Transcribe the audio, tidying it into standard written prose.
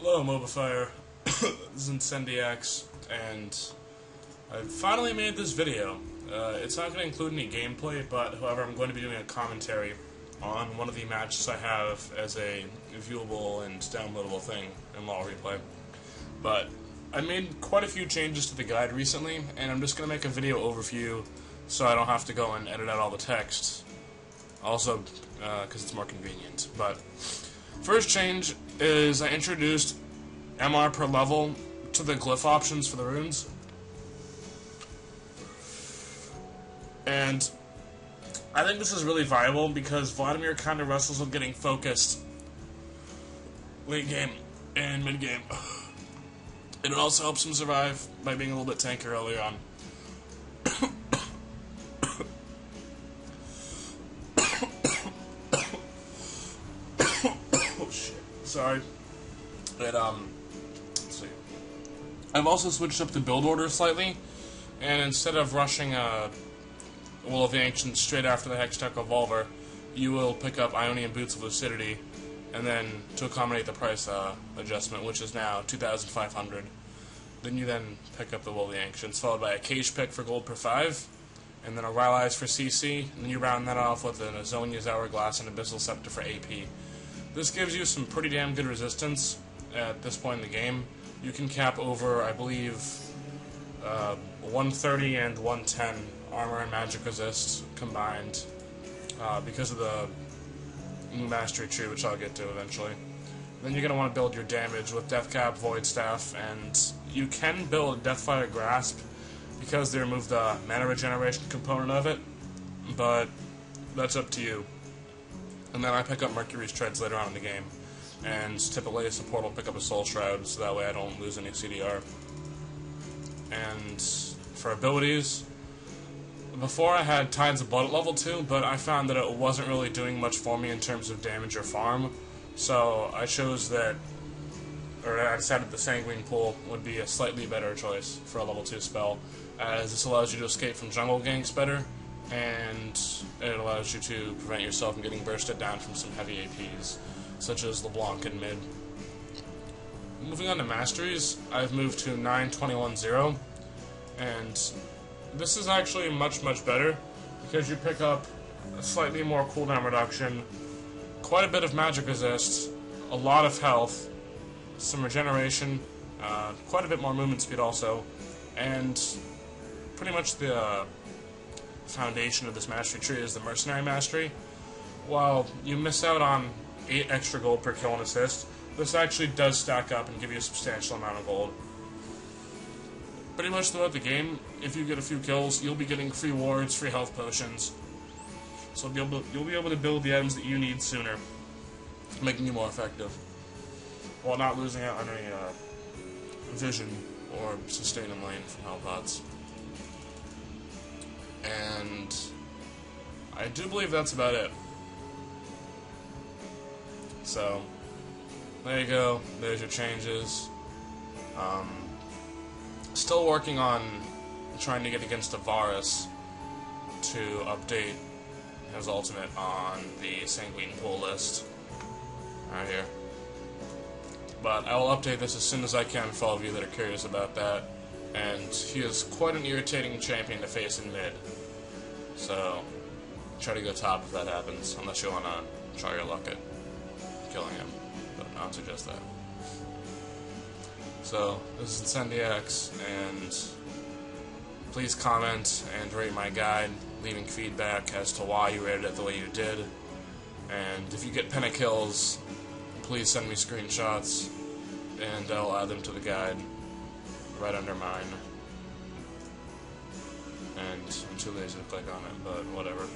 Hello, Mobifier. This is Incendiax, and I've finally made this video. It's not going to include any gameplay, but however, I'm going to be doing a commentary on one of the matches I have as a viewable and downloadable thing in LoL Replay. But I made quite a few changes to the guide recently, and I'm just going to make a video overview so I don't have to go and edit out all the text. Also, because it's more convenient. But first change is I introduced MR per level to the glyph options for the runes. And I think this is really viable because Vladimir kind of wrestles with getting focused late game and mid game. And it also helps him survive by being a little bit tanky early on. Oh shit. Sorry. But, let's see. I've also switched up the build order slightly, and instead of rushing Will of the Ancients straight after the Hextech Revolver, you will pick up Ionian Boots of Lucidity, and then to accommodate the price adjustment, which is now 2,500. Then you pick up the Will of the Ancients, followed by a Cage Pick for gold per 5, and then a Rylai's for CC, and then you round that off with an Azonia's Hourglass and Abyssal Scepter for AP. This gives you some pretty damn good resistance at this point in the game. You can cap over, I believe, 130 and 110 armor and magic resist combined because of the new mastery tree, which I'll get to eventually. Then you're going to want to build your damage with Death Cap, Void Staff, and you can build Deathfire Grasp because they removed the mana regeneration component of it, but that's up to you. And then I pick up Mercury's Treads later on in the game, and typically a support will pick up a Soul Shroud, so that way I don't lose any CDR. And for abilities, before I had Tides of Blood at level 2, but I found that it wasn't really doing much for me in terms of damage or farm, so I chose that, or I decided the Sanguine Pool would be a slightly better choice for a level 2 spell, as this allows you to escape from jungle ganks better, and it allows you to prevent yourself from getting bursted down from some heavy APs, such as LeBlanc and mid. Moving on to masteries, I've moved to 9-21-0, and this is actually much better, because you pick up a slightly more cooldown reduction, quite a bit of magic resist, a lot of health, some regeneration, quite a bit more movement speed also, and pretty much the foundation of this mastery tree is the Mercenary Mastery. While you miss out on 8 extra gold per kill and assist, this actually does stack up and give you a substantial amount of gold. Pretty much throughout the game, if you get a few kills, you'll be getting free wards, free health potions. So you'll be able to build the items that you need sooner, making you more effective, while not losing out on any vision or sustain in lane from health pots. And I do believe that's about it. So there you go. There's your changes. Still working on trying to get against Varus to update his ultimate on the Sanguine Pool list. Right here. But I will update this as soon as I can for all of you that are curious about that. And he is quite an irritating champion to face in mid. So try to go top if that happens, unless you want to try your luck at killing him. But I don't suggest that. So, this is Incendiax, and please comment and rate my guide, leaving feedback as to why you rated it the way you did. And if you get pentakills, please send me screenshots, and I'll add them to the guide right under mine. And I'm too lazy to click on it, but whatever.